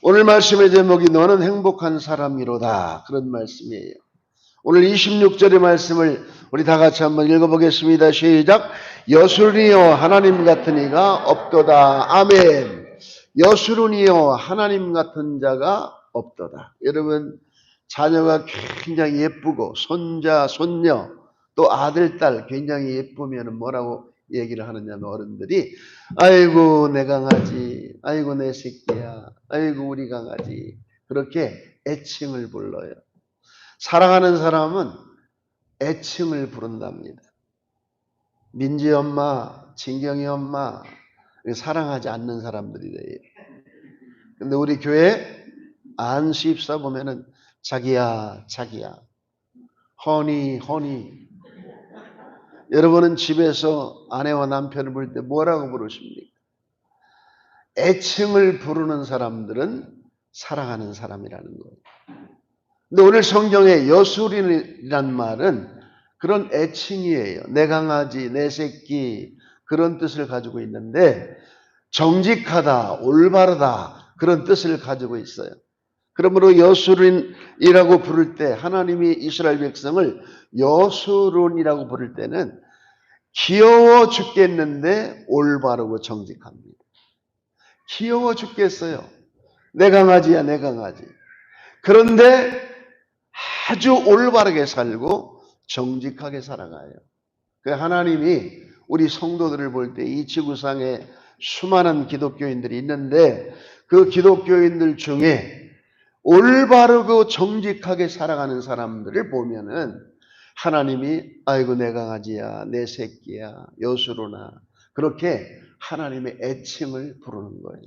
오늘 말씀의 제목이 너는 행복한 사람이로다. 그런 말씀이에요. 오늘 26절의 말씀을 우리 다 같이 한번 읽어보겠습니다. 시작. 여술이여 하나님 같은 이가 없도다. 아멘. 여술이여 하나님 같은 자가 없도다. 여러분, 자녀가 굉장히 예쁘고 손자, 손녀, 또 아들, 딸 굉장히 예쁘면 뭐라고 얘기를 하느냐면 어른들이 아이고 내 강아지, 아이고 내 새끼야, 아이고 우리 강아지, 그렇게 애칭을 불러요. 사랑하는 사람은 애칭을 부른답니다. 민지 엄마, 진경이 엄마, 사랑하지 않는 사람들이래요. 근데 우리 교회 안수입사 보면은 자기야, 자기야, 허니, 허니. 여러분은 집에서 아내와 남편을 부를 때 뭐라고 부르십니까? 애칭을 부르는 사람들은 사랑하는 사람이라는 거예요. 근데 오늘 성경에 여술이란 말은 그런 애칭이에요. 내 강아지, 내 새끼, 그런 뜻을 가지고 있는데 정직하다, 올바르다, 그런 뜻을 가지고 있어요. 그러므로 여술인이라고 부를 때, 하나님이 이스라엘 백성을 여술인이라고 부를 때는 귀여워 죽겠는데 올바르고 정직합니다. 귀여워 죽겠어요. 내 강아지야, 내 강아지. 그런데 아주 올바르게 살고 정직하게 살아가요. 하나님이 우리 성도들을 볼 때 이 지구상에 수많은 기독교인들이 있는데 그 기독교인들 중에 올바르고 정직하게 살아가는 사람들을 보면은 하나님이 아이고 내 강아지야, 내 새끼야, 여수로나, 그렇게 하나님의 애칭을 부르는 거예요.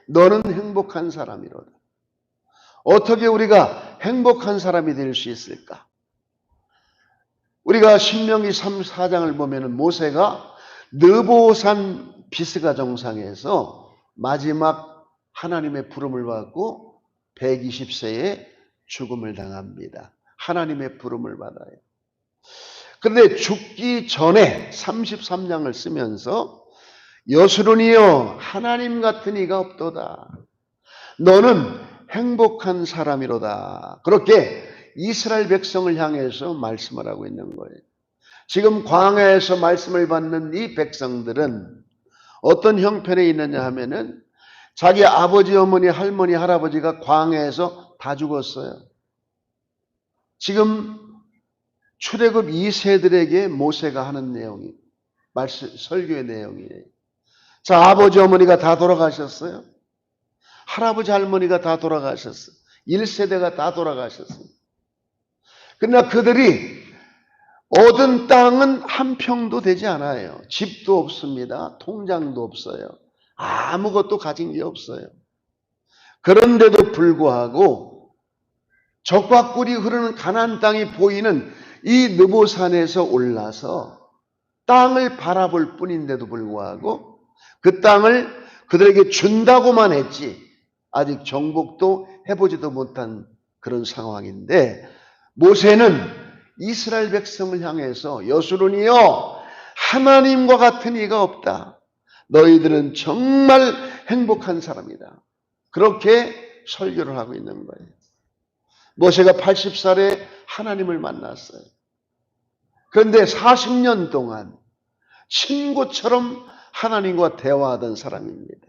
너는 행복한 사람이로다. 어떻게 우리가 행복한 사람이 될 수 있을까? 우리가 신명기 4장을 보면은 모세가 느보산 비스가 정상에서 마지막 하나님의 부름을 받고 120세에 죽음을 당합니다. 하나님의 부름을 받아요. 그런데 죽기 전에 33장을 쓰면서 여수론이여 하나님 같은 이가 없도다. 너는 행복한 사람이로다. 그렇게 이스라엘 백성을 향해서 말씀을 하고 있는 거예요. 지금 광야에서 말씀을 받는 이 백성들은 어떤 형편에 있느냐 하면은 자기 아버지, 어머니, 할머니, 할아버지가 광야에서 다 죽었어요. 지금 출애굽 2세들에게 모세가 하는 내용이 설교의 내용이에요. 자, 아버지, 어머니가 다 돌아가셨어요. 할아버지, 할머니가 다 돌아가셨어요. 1세대가 다 돌아가셨어요. 그러나 그들이 얻은 땅은 한 평도 되지 않아요. 집도 없습니다. 통장도 없어요. 아무것도 가진 게 없어요. 그런데도 불구하고 적과 꿀이 흐르는 가나안 땅이 보이는 이 느보산에서 올라서 땅을 바라볼 뿐인데도 불구하고 그 땅을 그들에게 준다고만 했지 아직 정복도 해보지도 못한 그런 상황인데 모세는 이스라엘 백성을 향해서 여수론이여 하나님과 같은 이가 없다. 너희들은 정말 행복한 사람이다. 그렇게 설교를 하고 있는 거예요. 모세가 80살에 하나님을 만났어요. 그런데 40년 동안 친구처럼 하나님과 대화하던 사람입니다.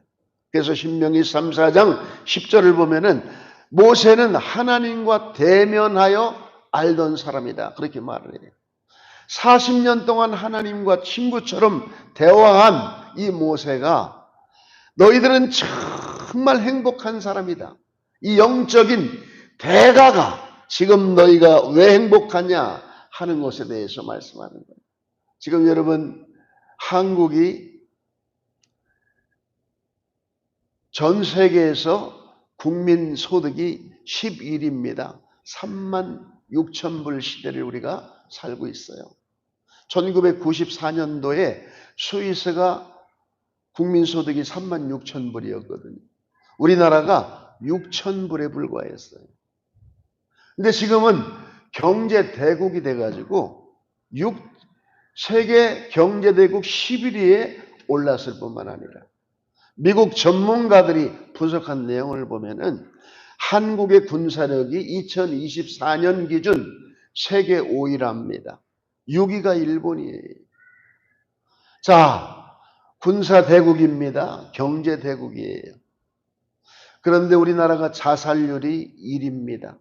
그래서 신명기 3, 4장 10절을 보면은 모세는 하나님과 대면하여 알던 사람이다. 그렇게 말을 해요. 40년 동안 하나님과 친구처럼 대화한 이 모세가 너희들은 정말 행복한 사람이다. 이 영적인 대가가 지금 너희가 왜 행복하냐 하는 것에 대해서 말씀하는 거예요. 지금 여러분 한국이 전 세계에서 국민 소득이 11위입니다. 3만 6천 불 시대를 우리가 살고 있어요. 1994년도에 스위스가 국민소득이 3만 6천 불이었거든요. 우리나라가 6천 불에 불과했어요. 근데 지금은 경제 대국이 돼가지고 세계 경제 대국 11위에 올랐을 뿐만 아니라 미국 전문가들이 분석한 내용을 보면은 한국의 군사력이 2024년 기준 세계 5위랍니다. 6위가 일본이에요. 자, 군사 대국입니다. 경제 대국이에요. 그런데 우리나라가 자살률이 1위입니다.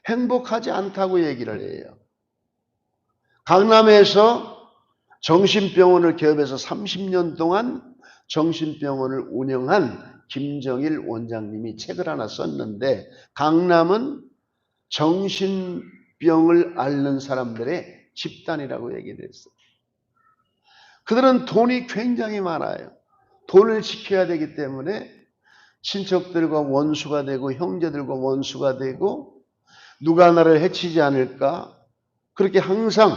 행복하지 않다고 얘기를 해요. 강남에서 정신병원을 개업해서 30년 동안 정신병원을 운영한 김정일 원장님이 책을 하나 썼는데, 강남은 정신병을 앓는 사람들의 집단이라고 얘기를 했어요. 그들은 돈이 굉장히 많아요. 돈을 지켜야 되기 때문에 친척들과 원수가 되고 형제들과 원수가 되고 누가 나를 해치지 않을까, 그렇게 항상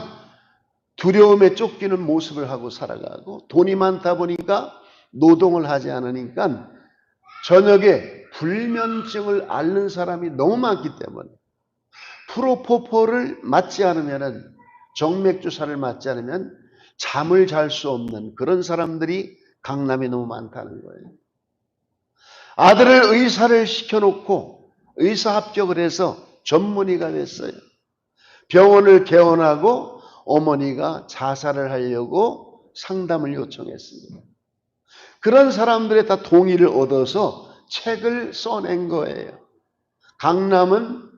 두려움에 쫓기는 모습을 하고 살아가고, 돈이 많다 보니까 노동을 하지 않으니까 저녁에 불면증을 앓는 사람이 너무 많기 때문에 프로포폴을 맞지 않으면, 정맥주사를 맞지 않으면 잠을 잘 수 없는 그런 사람들이 강남에 너무 많다는 거예요. 아들을 의사를 시켜놓고 의사 합격을 해서 전문의가 됐어요. 병원을 개원하고 어머니가 자살을 하려고 상담을 요청했습니다. 그런 사람들의 다 동의를 얻어서 책을 써낸 거예요. 강남은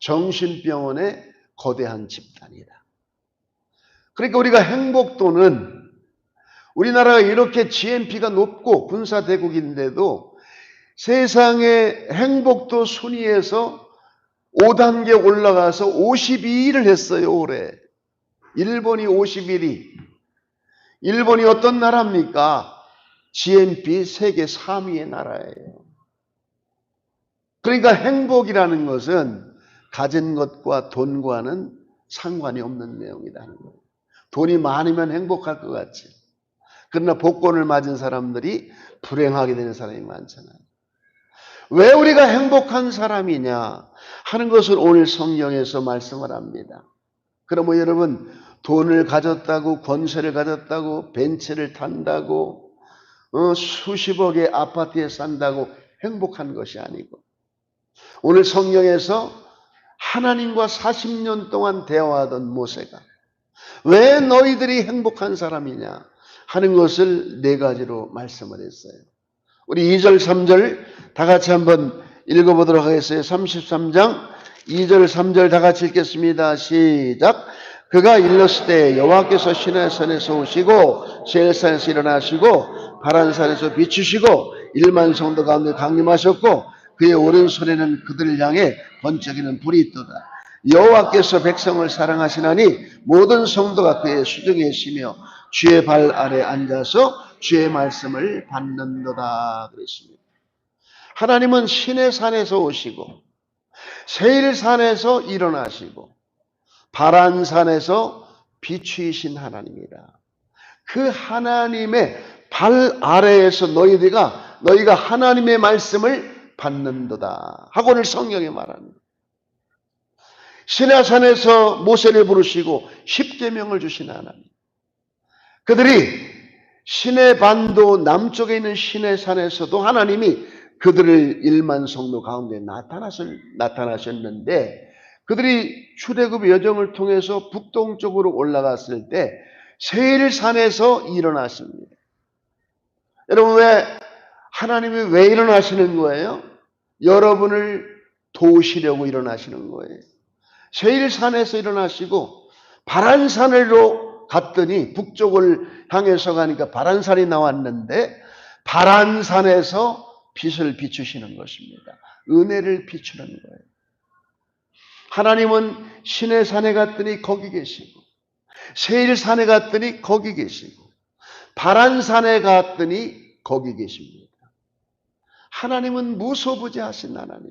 정신병원의 거대한 집단이다. 그러니까 우리가 행복도는, 우리나라가 이렇게 GNP가 높고 군사대국인데도 세상의 행복도 순위에서 5단계 올라가서 52위를 했어요, 올해. 일본이 51위. 일본이 어떤 나라입니까? GNP 세계 3위의 나라예요. 그러니까 행복이라는 것은 가진 것과 돈과는 상관이 없는 내용이라는 거예요. 돈이 많으면 행복할 것 같지. 그러나 복권을 맞은 사람들이 불행하게 되는 사람이 많잖아요. 왜 우리가 행복한 사람이냐 하는 것을 오늘 성경에서 말씀을 합니다. 그러면 여러분, 돈을 가졌다고, 권세를 가졌다고, 벤츠를 탄다고, 수십억의 아파트에 산다고 행복한 것이 아니고, 오늘 성경에서 하나님과 40년 동안 대화하던 모세가 왜 너희들이 행복한 사람이냐 하는 것을 4가지로 말씀을 했어요. 우리 2절, 3절 다 같이 한번 읽어보도록 하겠어요. 33장 2절, 3절 다 같이 읽겠습니다. 시작. 그가 일렀을 여호와께서 시내산에서 오시고 세일산에서 일어나시고 바란산에서 비추시고 1만 성도 가운데 강림하셨고 그의 오른손에는 그들을 향해 번쩍이는 불이 있도다. 여호와께서 백성을 사랑하시나니 모든 성도가 그의 수중에 있으며 주의 발 아래 앉아서 주의 말씀을 받는도다 그랬습니다. 하나님은 시내산에서 오시고 세일산에서 일어나시고 바란산에서 비추이신 하나님이다. 그 하나님의 발 아래에서 너희가 하나님의 말씀을 받는도다 하고 오늘 성경에 말합니다. 시내산에서 모세를 부르시고 십계명을 주신 하나님, 그들이 시내반도 남쪽에 있는 시내산에서도 하나님이 그들을 1만 성도 가운데 나타나셨는데, 그들이 출애굽 여정을 통해서 북동쪽으로 올라갔을 때 세일산에서 일어났습니다. 여러분, 하나님이 왜 일어나시는 거예요? 여러분을 도우시려고 일어나시는 거예요. 세일산에서 일어나시고 바란산으로 갔더니, 북쪽을 향해서 가니까 바란산이 나왔는데 바란산에서 빛을 비추시는 것입니다. 은혜를 비추는 거예요. 하나님은 시내산에 갔더니 거기 계시고, 세일산에 갔더니 거기 계시고, 바란산에 갔더니 거기 계십니다. 하나님은 무소부재하신 하나님.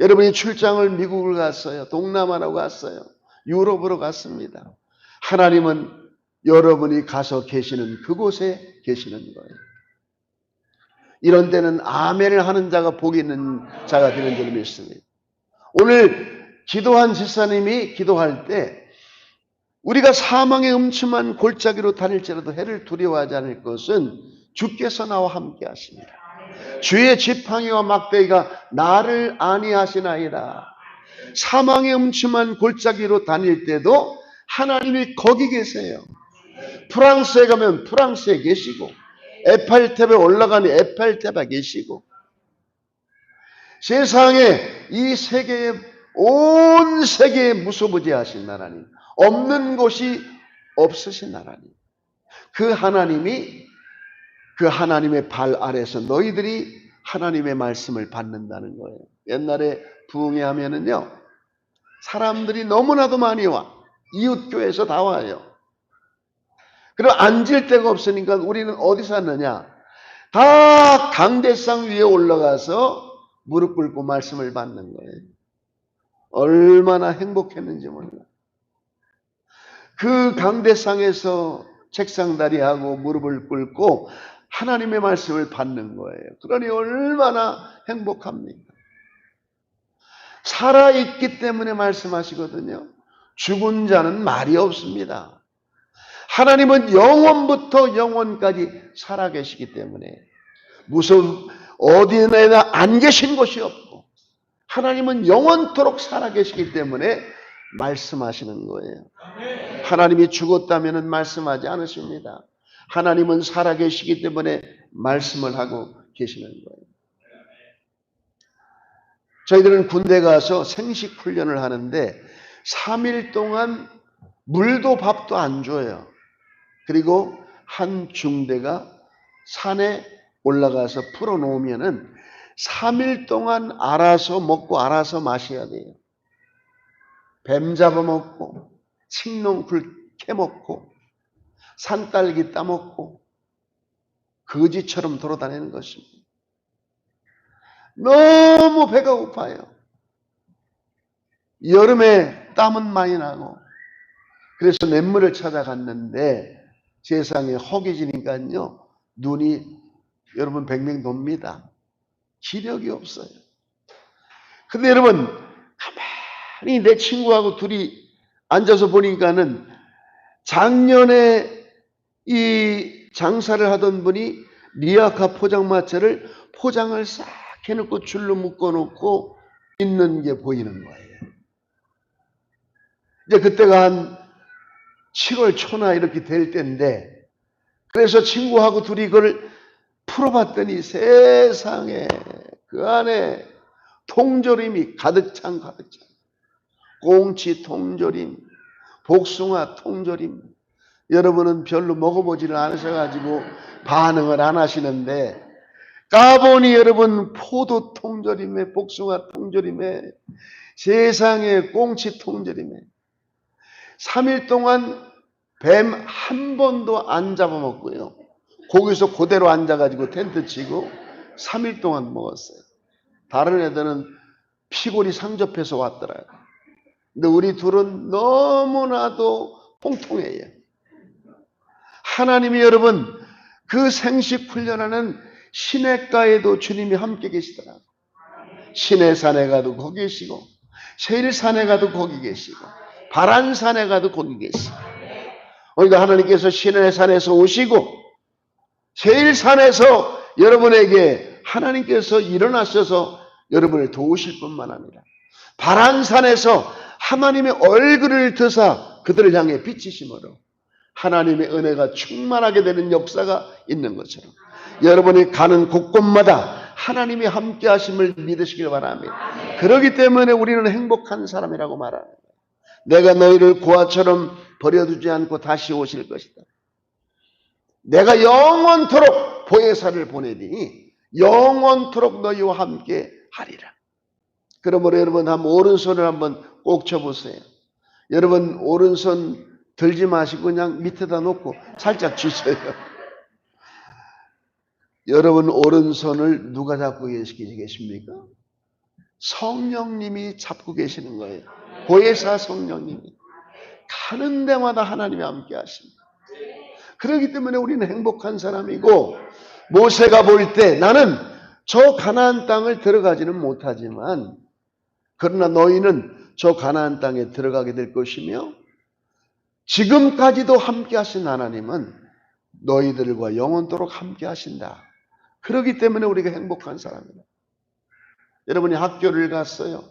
여러분이 출장을 미국을 갔어요. 동남아로 갔어요. 유럽으로 갔습니다. 하나님은 여러분이 가서 계시는 그곳에 계시는 거예요. 이런 때는 아멘을 하는 자가 복이 있는 자가 되는 줄 믿습니다. 오늘 기도한 집사님이 기도할 때 우리가 사망의 음침한 골짜기로 다닐지라도 해를 두려워하지 않을 것은 주께서 나와 함께 하십니다. 주의 지팡이와 막대기가 나를 안위하시나이다. 사망의 음침한 골짜기로 다닐 때도 하나님이 거기 계세요. 프랑스에 가면 프랑스에 계시고, 에펠탑에 올라가니 에펠탑에 계시고, 세상에 이 세계에 온 세계에 무소부지하신 하나님, 없는 곳이 없으신 하나님, 그 하나님이 그 하나님의 발 아래서 너희들이 하나님의 말씀을 받는다는 거예요. 옛날에 부흥회 하면은요, 사람들이 너무나도 많이 와. 이웃교회에서 다 와요. 그리고 앉을 데가 없으니까 우리는 어디서 하느냐? 다 강대상 위에 올라가서 무릎 꿇고 말씀을 받는 거예요. 얼마나 행복했는지 몰라. 그 강대상에서 책상다리하고 무릎을 꿇고 하나님의 말씀을 받는 거예요. 그러니 얼마나 행복합니까? 살아있기 때문에 말씀하시거든요. 죽은 자는 말이 없습니다. 하나님은 영원부터 영원까지 살아계시기 때문에 무슨 어디에나 안 계신 곳이 없고, 하나님은 영원토록 살아계시기 때문에 말씀하시는 거예요. 하나님이 죽었다면 말씀하지 않으십니다. 하나님은 살아계시기 때문에 말씀을 하고 계시는 거예요. 저희들은 군대 가서 생식 훈련을 하는데 3일 동안 물도 밥도 안 줘요. 그리고 한 중대가 산에 올라가서 풀어놓으면은 3일 동안 알아서 먹고 알아서 마셔야 돼요. 뱀 잡아먹고, 칡농풀 캐먹고, 산딸기 따먹고, 거지처럼 돌아다니는 것입니다. 너무 배가 고파요. 여름에 땀은 많이 나고, 그래서 냇물을 찾아갔는데 세상에 허기지니까요, 눈이 여러분 백명 돕니다. 기력이 없어요. 근데 여러분, 가만히 내 친구하고 둘이 앉아서 보니까는 작년에 이 장사를 하던 분이 리아카 포장마차를 포장을 싹 해놓고 줄로 묶어놓고 있는 게 보이는 거예요. 이제 그때가 한 7월 초나 이렇게 될 때인데, 그래서 친구하고 둘이 그걸 풀어봤더니 세상에 그 안에 통조림이 가득 찬. 꽁치 통조림, 복숭아 통조림. 여러분은 별로 먹어보지를 않으셔가지고 반응을 안 하시는데, 까보니 여러분 포도 통조림에 복숭아 통조림에 세상에 꽁치 통조림에 3일 동안 뱀 한 번도 안 잡아먹고요. 거기서 그대로 앉아가지고 텐트 치고 3일 동안 먹었어요. 다른 애들은 피골이 상접해서 왔더라고요. 근데 우리 둘은 너무나도 통통해요. 하나님이 여러분 그 생식 훈련하는 시냇가에도 주님이 함께 계시더라고요. 시내산에 가도 거기 계시고, 세일산에 가도 거기 계시고, 바란산에 가도 거기 계시고. 그러니까 하나님께서 시내산에서 오시고 세일산에서 여러분에게 하나님께서 일어나셔서 여러분을 도우실 뿐만 아니라 바란산에서 하나님의 얼굴을 드사 그들을 향해 비치심으로 하나님의 은혜가 충만하게 되는 역사가 있는 것처럼 여러분이 가는 곳곳마다 하나님이 함께 하심을 믿으시길 바랍니다. 그렇기 때문에 우리는 행복한 사람이라고 말합니다. 내가 너희를 고아처럼 버려두지 않고 다시 오실 것이다. 내가 영원토록 보혜사를 보내리니 영원토록 너희와 함께 하리라. 그러므로 여러분 한번 오른손을 한번 꼭 쳐보세요. 여러분 오른손 들지 마시고 그냥 밑에다 놓고 살짝 쥐세요. 여러분 오른손을 누가 잡고 계십니까? 성령님이 잡고 계시는 거예요. 보혜사 성령님이. 가는 데마다 하나님이 함께 하십니다. 그렇기 때문에 우리는 행복한 사람이고, 모세가 볼 때 나는 저 가나안 땅을 들어가지는 못하지만 그러나 너희는 저 가나안 땅에 들어가게 될 것이며 지금까지도 함께 하신 하나님은 너희들과 영원토록 함께 하신다. 그렇기 때문에 우리가 행복한 사람이다. 여러분이 학교를 갔어요.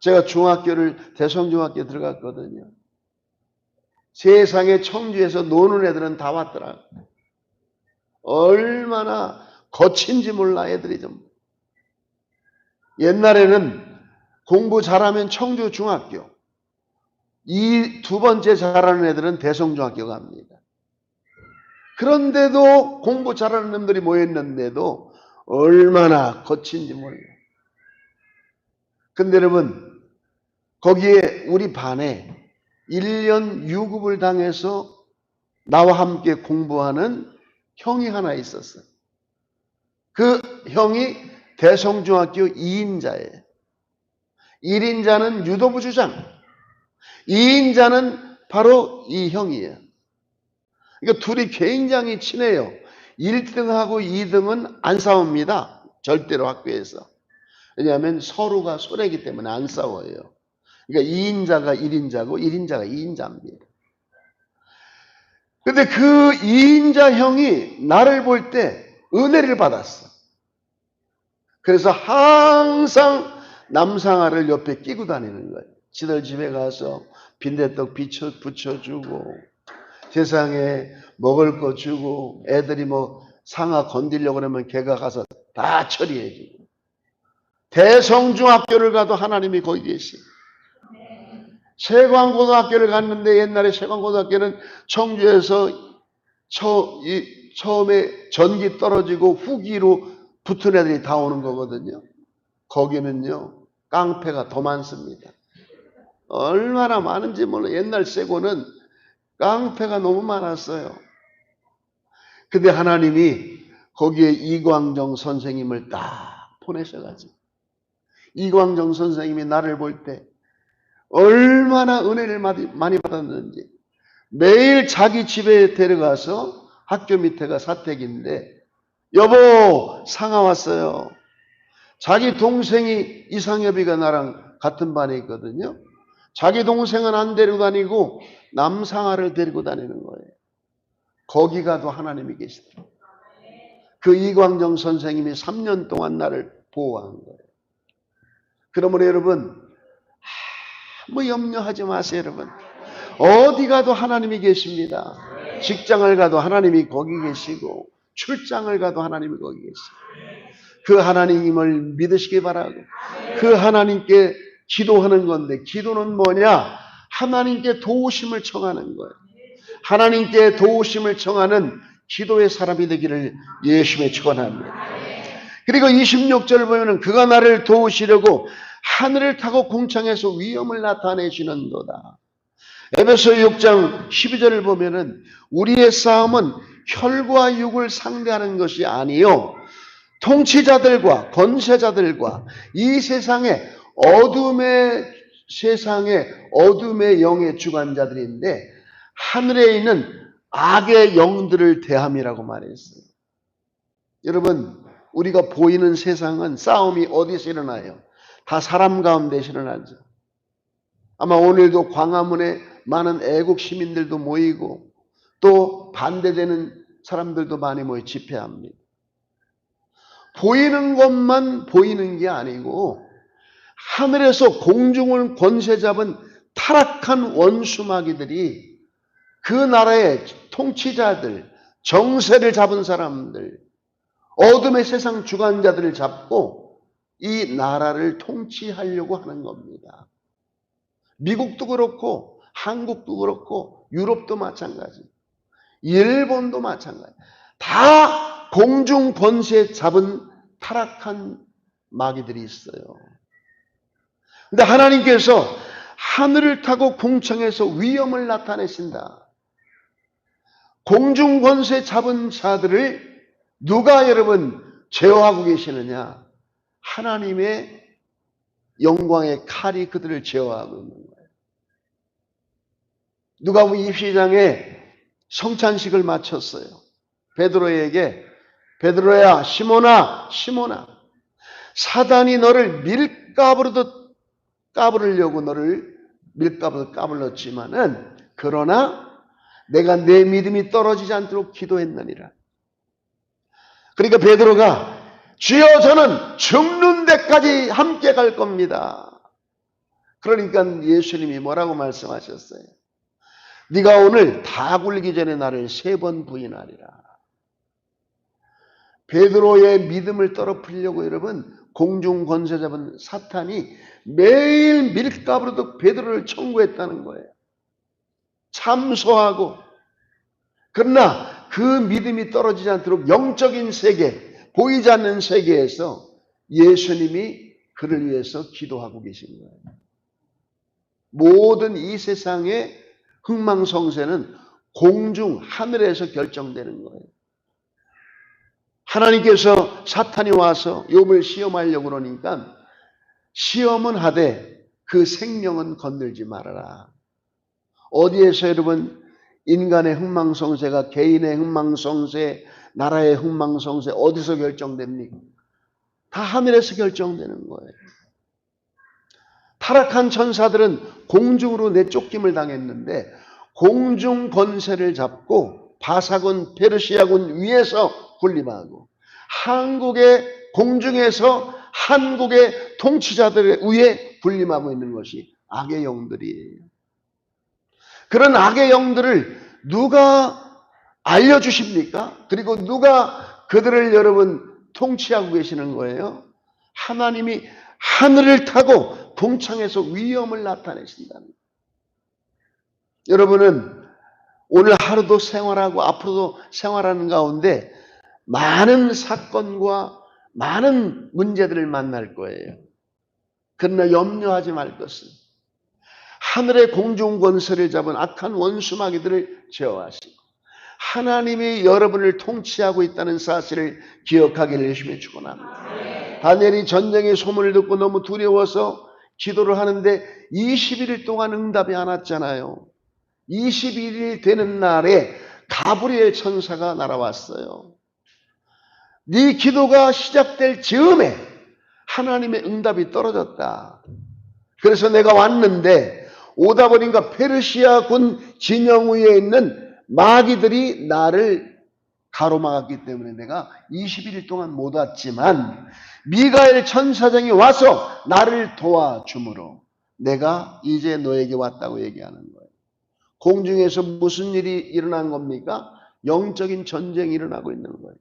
제가 중학교를 대성중학교 들어갔거든요. 세상에 청주에서 노는 애들은 다 왔더라. 얼마나 거친지 몰라 애들이 좀. 옛날에는 공부 잘하면 청주 중학교, 이 두 번째 잘하는 애들은 대성중학교 갑니다. 그런데도 공부 잘하는 놈들이 모였는데도 얼마나 거친지 몰라. 근데 여러분, 거기에 우리 반에 1년 유급을 당해서 나와 함께 공부하는 형이 하나 있었어요. 그 형이 대성중학교 2인자예요. 1인자는 유도부 주장, 2인자는 바로 이 형이에요. 그러니까 둘이 굉장히 친해요. 1등하고 2등은 안 싸웁니다. 절대로 학교에서. 왜냐하면 서로가 소래기 때문에 안 싸워요. 그러니까 2인자가 1인자고 1인자가 2인자입니다. 근데 그 2인자 형이 나를 볼 때 은혜를 받았어. 그래서 항상 남상아를 옆에 끼고 다니는 거예요. 지들 집에 가서 빈대떡 붙여주고 세상에 먹을 거 주고 애들이 뭐 상아 건드리려고 그러면 걔가 가서 다 처리해주고 대성중학교를 가도 하나님이 거기 계시. 세광고등학교를 갔는데 옛날에 세광고등학교는 청주에서 처음에 전기 떨어지고 후기로 붙은 애들이 다 오는 거거든요. 거기는요 깡패가 더 많습니다. 얼마나 많은지 몰라. 옛날 세고는 깡패가 너무 많았어요. 근데 하나님이 거기에 이광정 선생님을 딱 보내셔가지고 이광정 선생님이 나를 볼 때 얼마나 은혜를 많이 받았는지 매일 자기 집에 데려가서 학교 밑에가 사택인데 여보 상아 왔어요. 자기 동생이 이상엽이가 나랑 같은 반에 있거든요. 자기 동생은 안 데리고 다니고 남상아를 데리고 다니는 거예요. 거기 가도 하나님이 계시더라고요. 그 이광정 선생님이 3년 동안 나를 보호한 거예요. 그러므로 여러분 아무 염려하지 마세요. 여러분 어디 가도 하나님이 계십니다. 직장을 가도 하나님이 거기 계시고 출장을 가도 하나님이 거기 계시고 그 하나님을 믿으시기 바라고 그 하나님께 기도하는 건데 기도는 뭐냐? 하나님께 도우심을 청하는 거예요. 하나님께 도우심을 청하는 기도의 사람이 되기를 예수님의 축원합니다. 그리고 26절 보면은 그가 나를 도우시려고 하늘을 타고 궁창에서 위엄을 나타내시는도다. 에베소 6장 12절을 보면은 우리의 싸움은 혈과 육을 상대하는 것이 아니요 통치자들과 권세자들과 이 세상의 어둠의 영의 주관자들인데 하늘에 있는 악의 영들을 대함이라고 말했어요. 여러분 우리가 보이는 세상은 싸움이 어디서 일어나요? 다 사람 가운데서 일어나죠. 아마 오늘도 광화문에 많은 애국 시민들도 모이고 또 반대되는 사람들도 많이 모여 집회합니다. 보이는 것만 보이는 게 아니고 하늘에서 공중을 권세 잡은 타락한 원수마귀들이 그 나라의 통치자들, 정세를 잡은 사람들, 어둠의 세상 주관자들을 잡고 이 나라를 통치하려고 하는 겁니다. 미국도 그렇고 한국도 그렇고 유럽도 마찬가지, 일본도 마찬가지. 다 공중 권세 잡은 타락한 마귀들이 있어요. 근데 하나님께서 하늘을 타고 궁창에서 위엄을 나타내신다. 공중 권세 잡은 자들을 누가 여러분 제어하고 계시느냐? 하나님의 영광의 칼이 그들을 제어하고 있는 거예요. 누가복음 22장에 성찬식을 마쳤어요. 베드로에게 베드로야 시몬아 시몬아 사단이 너를 밀가부르듯 까부르려고 너를 밀가부르듯 까불렀지만은 그러나 내가 내 믿음이 떨어지지 않도록 기도했느니라. 그러니까 베드로가 주여 저는 죽는 데까지 함께 갈 겁니다. 그러니까 예수님이 뭐라고 말씀하셨어요? 네가 오늘 다 굴기 전에 나를 3번 부인하리라. 베드로의 믿음을 떨어뜨리려고 여러분 공중 권세 잡은 사탄이 매일 밀가루로 베드로를 청구했다는 거예요. 참소하고. 그러나 그 믿음이 떨어지지 않도록 영적인 세계, 보이지 않는 세계에서 예수님이 그를 위해서 기도하고 계신 거예요. 모든 이 세상의 흥망성쇠는 공중, 하늘에서 결정되는 거예요. 하나님께서 사탄이 와서 욥을 시험하려고 그러니까 시험은 하되 그 생명은 건들지 말아라. 어디에서 여러분 인간의 흥망성쇠가 개인의 흥망성쇠, 나라의 흥망성쇠 어디서 결정됩니까? 다 하늘에서 결정되는 거예요. 타락한 천사들은 공중으로 내쫓김을 당했는데 공중 권세를 잡고 바사군 페르시아군 위에서 군림하고 한국의 공중에서 한국의 통치자들 위에 군림하고 있는 것이 악의 영들이에요. 그런 악의 영들을 누가 알려주십니까? 그리고 누가 그들을 여러분 통치하고 계시는 거예요? 하나님이 하늘을 타고 동창에서 위엄을 나타내신다는 거예요. 여러분은 오늘 하루도 생활하고 앞으로도 생활하는 가운데 많은 사건과 많은 문제들을 만날 거예요. 그러나 염려하지 말 것은 하늘의 공중 권세를 잡은 악한 원수마귀들을 제어하시고 하나님이 여러분을 통치하고 있다는 사실을 기억하기를 열심히 축원합니다. 다니엘이 전쟁의 소문을 듣고 너무 두려워서 기도를 하는데 21일 동안 응답이 안 왔잖아요. 21일 되는 날에 가브리엘 천사가 날아왔어요. 네 기도가 시작될 즈음에 하나님의 응답이 떨어졌다. 그래서 내가 왔는데 오다 보니까 페르시아 군 진영 위에 있는 마귀들이 나를 가로막았기 때문에 내가 21일 동안 못 왔지만 미가엘 천사장이 와서 나를 도와주므로 내가 이제 너에게 왔다고 얘기하는 거예요. 공중에서 무슨 일이 일어난 겁니까? 영적인 전쟁이 일어나고 있는 거예요.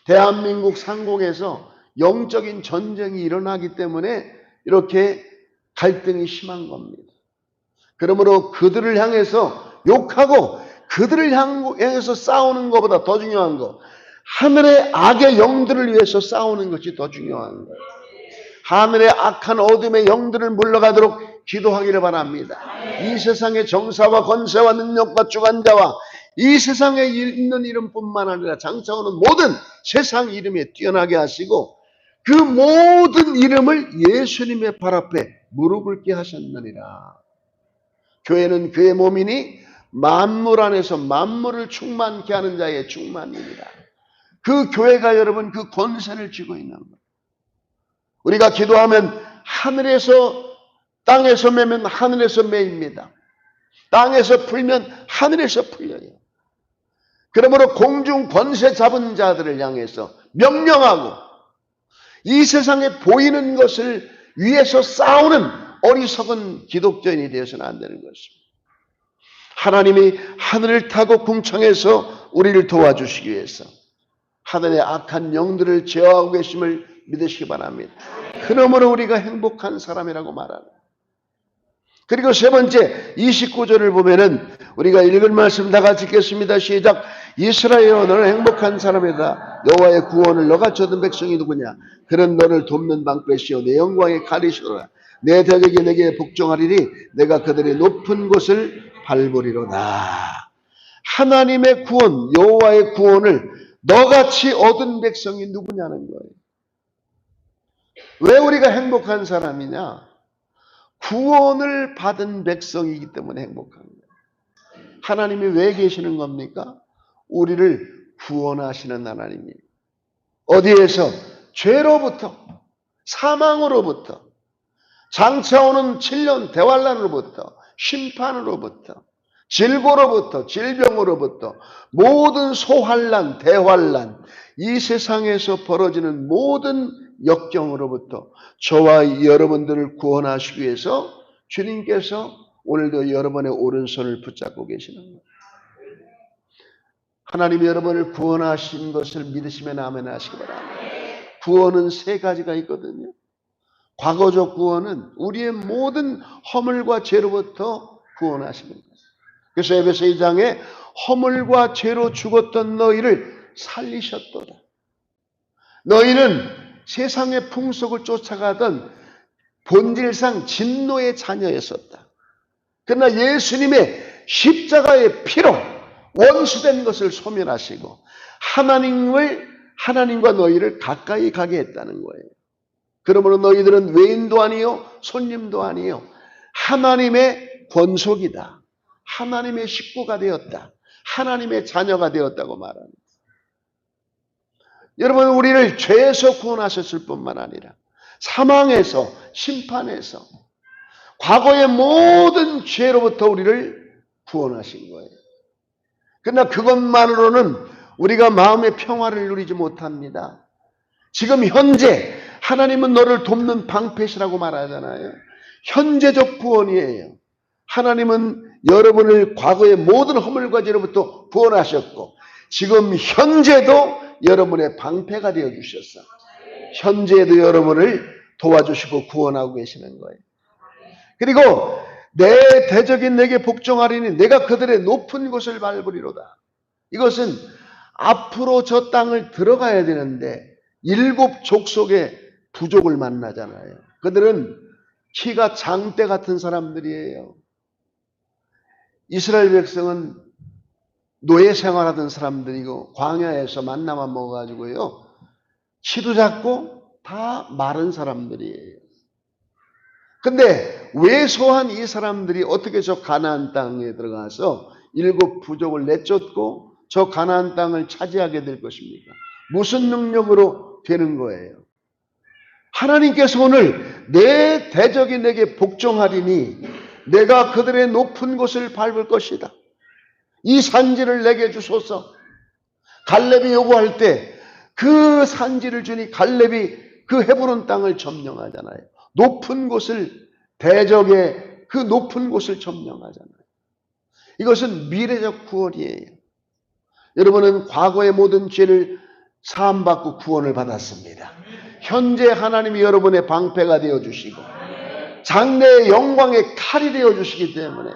대한민국 상공에서 영적인 전쟁이 일어나기 때문에 이렇게 갈등이 심한 겁니다. 그러므로 그들을 향해서 욕하고 그들을 향해서 싸우는 것보다 더 중요한 거, 하늘의 악의 영들을 위해서 싸우는 것이 더 중요한 거예요. 하늘의 악한 어둠의 영들을 물러가도록 기도하기를 바랍니다. 이 세상의 정사와 권세와 능력과 주관자와 이 세상에 있는 이름뿐만 아니라 장차오는 모든 세상 이름에 뛰어나게 하시고 그 모든 이름을 예수님의 발 앞에 무릎 꿇게 하셨느니라. 교회는 그의 몸이니 만물 안에서 만물을 충만케 하는 자의 충만입니다. 그 교회가 여러분 그 권세를 쥐고 있는 거예요. 우리가 기도하면 하늘에서 땅에서 매면 하늘에서 매입니다. 땅에서 풀면 하늘에서 풀려요. 그러므로 공중 권세 잡은 자들을 향해서 명령하고 이 세상에 보이는 것을 위해서 싸우는 어리석은 기독교인이 되어서는 안 되는 것입니다. 하나님이 하늘을 타고 궁창에서 우리를 도와주시기 위해서 하늘의 악한 영들을 제어하고 계심을 믿으시기 바랍니다. 그러므로 우리가 행복한 사람이라고 말하는. 그리고 세 번째 29절을 보면은 우리가 읽은 말씀 다 같이 읽겠습니다. 시작. 이스라엘아 너는 행복한 사람이다. 여호와의 구원을 너가 얻은 백성이 누구냐? 그는 너를 돕는 방패시오 내 영광의 칼이시로다. 내 대적이 내게 복종하리니 내가 그들의 높은 곳을 밟으리로다. 하나님의 구원, 여호와의 구원을 너같이 얻은 백성이 누구냐는 거예요. 왜 우리가 행복한 사람이냐? 구원을 받은 백성이기 때문에 행복한 거예요. 하나님이 왜 계시는 겁니까? 우리를 구원하시는 하나님이에요. 어디에서? 죄로부터, 사망으로부터, 장차 오는 7년 대환란으로부터, 심판으로부터, 질고로부터, 질병으로부터, 모든 소환란, 대환란, 이 세상에서 벌어지는 모든 역경으로부터 저와 여러분들을 구원하시기 위해서 주님께서 오늘도 여러분의 오른손을 붙잡고 계시는 거예요. 하나님이 여러분을 구원하신 것을 믿으시면 아멘 하시기 바랍니다. 구원은 세 가지가 있거든요. 과거적 구원은 우리의 모든 허물과 죄로부터 구원하시는 거예요. 그래서 에베소 2장에 허물과 죄로 죽었던 너희를 살리셨도다. 너희는 세상의 풍속을 쫓아가던 본질상 진노의 자녀였었다. 그러나 예수님의 십자가의 피로 원수된 것을 소멸하시고 하나님과 너희를 가까이 가게 했다는 거예요. 그러므로 너희들은 외인도 아니요 손님도 아니요 하나님의 권속이다. 하나님의 식구가 되었다. 하나님의 자녀가 되었다고 말합니다. 여러분, 우리를 죄에서 구원하셨을 뿐만 아니라 사망에서, 심판에서, 과거의 모든 죄로부터 우리를 구원하신 거예요. 그러나 그것만으로는 우리가 마음의 평화를 누리지 못합니다. 지금 현재 하나님은 너를 돕는 방패시라고 말하잖아요. 현재적 구원이에요. 하나님은 여러분을 과거의 모든 허물과 죄로부터 구원하셨고 지금 현재도 여러분의 방패가 되어주셨어. 현재도 여러분을 도와주시고 구원하고 계시는 거예요. 그리고 내 대적인 내게 복종하리니 내가 그들의 높은 곳을 밟으리로다. 이것은 앞으로 저 땅을 들어가야 되는데 7 족속의 부족을 만나잖아요. 그들은 키가 장대 같은 사람들이에요. 이스라엘 백성은 노예 생활하던 사람들이고 광야에서 만나만 먹어가지고요. 키도 작고 다 마른 사람들이에요. 근데 왜소한 이 사람들이 어떻게 저 가나안 땅에 들어가서 7 부족을 내쫓고 저 가나안 땅을 차지하게 될 것입니까? 무슨 능력으로 되는 거예요? 하나님께서 오늘 내 대적이 내게 복종하리니 내가 그들의 높은 곳을 밟을 것이다. 이 산지를 내게 주소서. 갈렙이 요구할 때 그 산지를 주니 갈렙이 그 헤브론 땅을 점령하잖아요. 높은 곳을, 대적의 그 높은 곳을 점령하잖아요. 이것은 미래적 구원이에요. 여러분은 과거의 모든 죄를 사함받고 구원을 받았습니다. 현재 하나님이 여러분의 방패가 되어주시고 장래의 영광의 칼이 되어주시기 때문에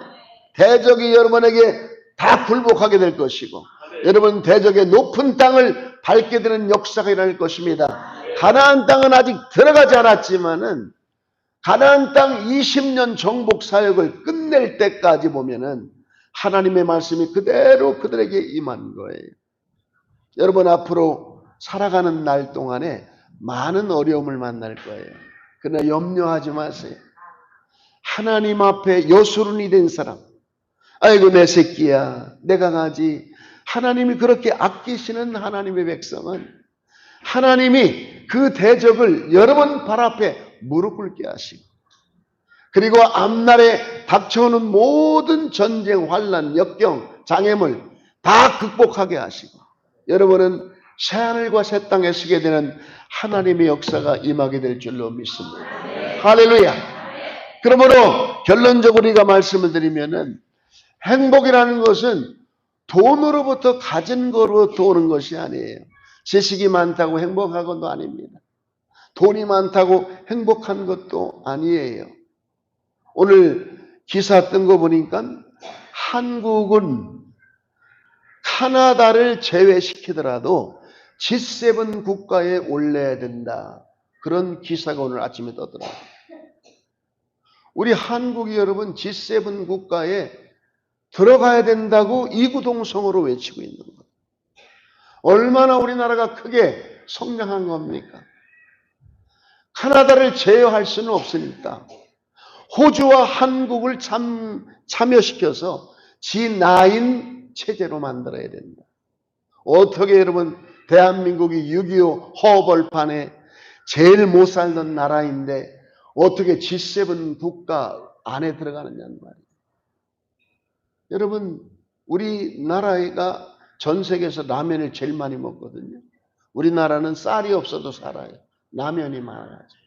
대적이 여러분에게 다 굴복하게 될 것이고 여러분 대적의 높은 땅을 밟게 되는 역사가 일어날 것입니다. 가나안 땅은 아직 들어가지 않았지만은 가나안 땅 20년 정복 사역을 끝낼 때까지 보면은 하나님의 말씀이 그대로 그들에게 임한 거예요. 여러분 앞으로 살아가는 날 동안에 많은 어려움을 만날 거예요. 그러나 염려하지 마세요. 하나님 앞에 여수른이 된 사람, 아이고 내 새끼야 내가 가지. 하나님이 그렇게 아끼시는 하나님의 백성은 하나님이 그 대적을 여러분 발 앞에 무릎 꿇게 하시고 그리고 앞날에 닥쳐오는 모든 전쟁, 환난, 역경, 장애물 다 극복하게 하시고 여러분은 새하늘과 새 땅에 서게 되는 하나님의 역사가 임하게 될 줄로 믿습니다. 할렐루야. 그러므로 결론적으로 우리가 말씀을 드리면은 행복이라는 것은 돈으로부터 가진 거로부터 오는 것이 아니에요. 지식이 많다고 행복한 것도 아닙니다. 돈이 많다고 행복한 것도 아니에요. 오늘 기사 뜬 거 보니까 한국은 카나다를 제외시키더라도 G7 국가에 올려야 된다. 그런 기사가 오늘 아침에 떴더라고요. 우리 한국이 여러분 G7 국가에 들어가야 된다고 이구동성으로 외치고 있는 거예요. 얼마나 우리나라가 크게 성장한 겁니까? 카나다를 제어할 수는 없으니까 호주와 한국을 참여시켜서 G9 체제로 만들어야 된다. 어떻게 여러분 대한민국이 6.25 허벌판에 제일 못 살던 나라인데 어떻게 G7 국가 안에 들어가느냐는 말이에요. 여러분, 우리나라가 전 세계에서 라면을 제일 많이 먹거든요. 우리나라는 쌀이 없어도 살아요. 라면이 많아가지고.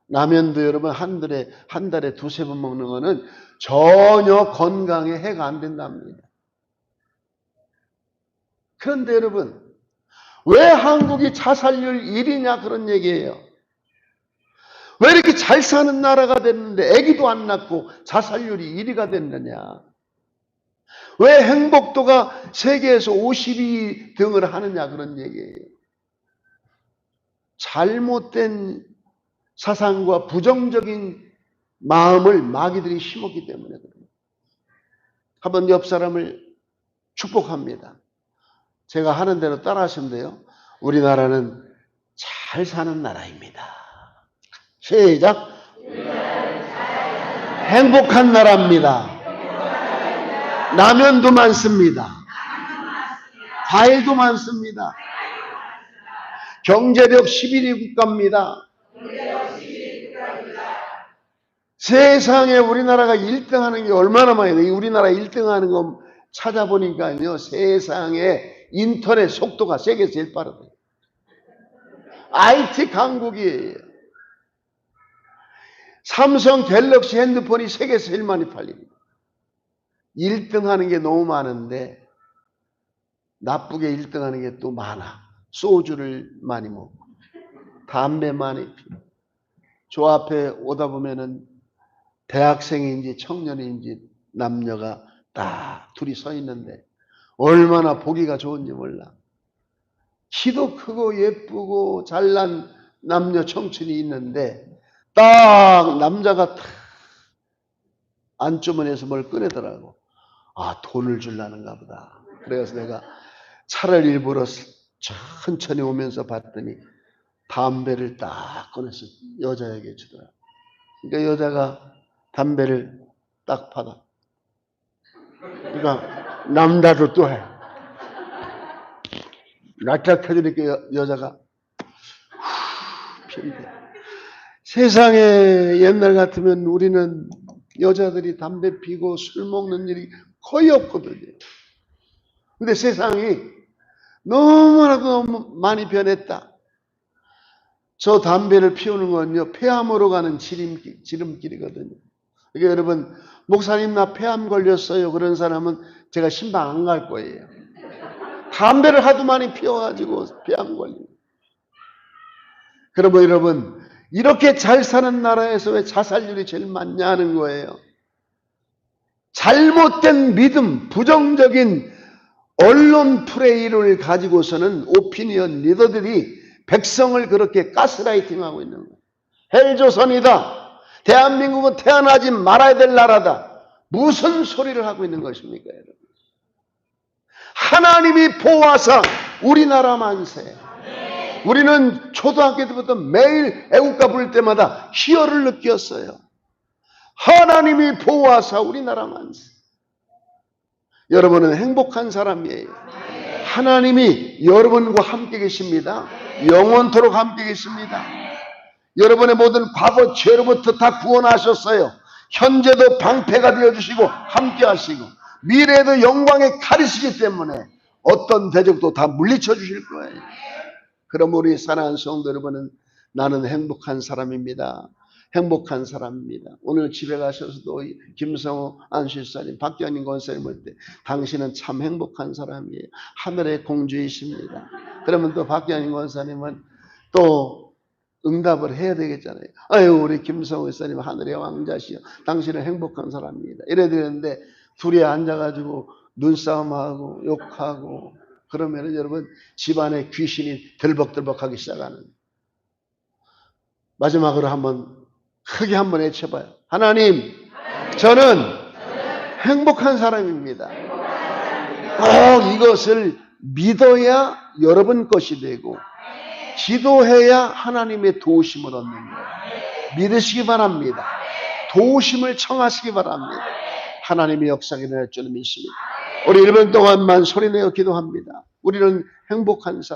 라면도 여러분 한 달에 두세 번 먹는 거는 전혀 건강에 해가 안 된답니다. 그런데 여러분, 왜 한국이 자살률 1위냐 그런 얘기예요. 왜 이렇게 잘 사는 나라가 됐는데 아기도 안 낳고 자살률이 1위가 됐느냐. 왜 행복도가 세계에서 52 등을 하느냐 그런 얘기예요. 잘못된 사상과 부정적인 마음을 마귀들이 심었기 때문에 그래요. 한번 옆 사람을 축복합니다. 제가 하는 대로 따라 하시면 돼요. 우리나라는 잘 사는 나라입니다. 시작. 행복한 나라입니다. 라면도 많습니다. 과일도 많습니다. 경제력 11위 국가입니다. 세상에 우리나라가 1등 하는 게 얼마나 많아요. 우리나라 1등 하는 거 찾아보니까요, 세상에 인터넷 속도가 세계에서 제일 빠르대요. IT 강국이에요. 삼성 갤럭시 핸드폰이 세계에서 제일 많이 팔립니다. 1등 하는 게 너무 많은데 나쁘게 1등 하는 게 또 많아. 소주를 많이 먹고 담배 많이 피고. 저 앞에 오다 보면은 대학생인지 청년인지 남녀가 딱 둘이 서 있는데 얼마나 보기가 좋은지 몰라. 키도 크고 예쁘고 잘난 남녀 청춘이 있는데 딱 남자가 탁 안주머니에서 뭘 꺼내더라고. 아, 돈을 주려는가 보다. 그래서 내가 차를 일부러 천천히 오면서 봤더니 담배를 딱 꺼내서 여자에게 주더라고. 그러니까 여자가 담배를 딱 받아. 그러니까 남자도 또 해. 락락해주니까 여자가 피운대. 세상에 옛날 같으면 우리는 여자들이 담배 피고 술 먹는 일이 거의 없거든요. 근데 세상이 너무 많이 변했다. 저 담배를 피우는 건요, 폐암으로 가는 지름길이거든요. 그러니까 여러분, 목사님 나 폐암 걸렸어요. 그런 사람은 제가 신방 안 갈 거예요. 담배를 하도 많이 피워가지고 폐암 걸리고. 그러면 여러분, 이렇게 잘 사는 나라에서 왜 자살률이 제일 많냐는 거예요. 잘못된 믿음, 부정적인 언론 프레이를 가지고서는 오피니언 리더들이 백성을 그렇게 가스라이팅하고 있는 거예요. 헬조선이다. 대한민국은 태어나지 말아야 될 나라다. 무슨 소리를 하고 있는 것입니까, 여러분? 하나님이 보호하사 우리나라 만세. 우리는 초등학교 때부터 매일 애국가 부를 때마다 희열을 느꼈어요. 하나님이 보호하사 우리나라 만세. 여러분은 행복한 사람이에요. 하나님이 여러분과 함께 계십니다. 영원토록 함께 계십니다. 여러분의 모든 과거 죄로부터 다 구원하셨어요. 현재도 방패가 되어주시고 함께 하시고 미래에도 영광에 가리시기 때문에 어떤 대적도 다 물리쳐 주실 거예요. 그럼 우리 사랑하는 성도 여러분은 나는 행복한 사람입니다. 행복한 사람입니다. 오늘 집에 가셔서도 김성호 안실사님, 박경림 권사님 볼 때 당신은 참 행복한 사람이에요. 하늘의 공주이십니다. 그러면 또 박경림 권사님은 또 응답을 해야 되겠잖아요. 아유, 우리 김성호 권사님 하늘의 왕자시여, 당신은 행복한 사람입니다. 이래야 되는데 둘이 앉아가지고 눈싸움하고 욕하고 그러면은 여러분 집안에 귀신이 들벅들벅하기 시작하는. 마지막으로 크게 한번 외쳐봐요. 하나님, 저는 행복한 사람입니다. 꼭 이것을 믿어야 여러분 것이 되고 기도해야 하나님의 도우심을 얻는 거예요. 믿으시기 바랍니다. 도우심을 청하시기 바랍니다. 하나님의 역사가 일어날 줄 믿습니다. 우리 1분 동안만 소리내어 기도합니다. 우리는 행복한 사람.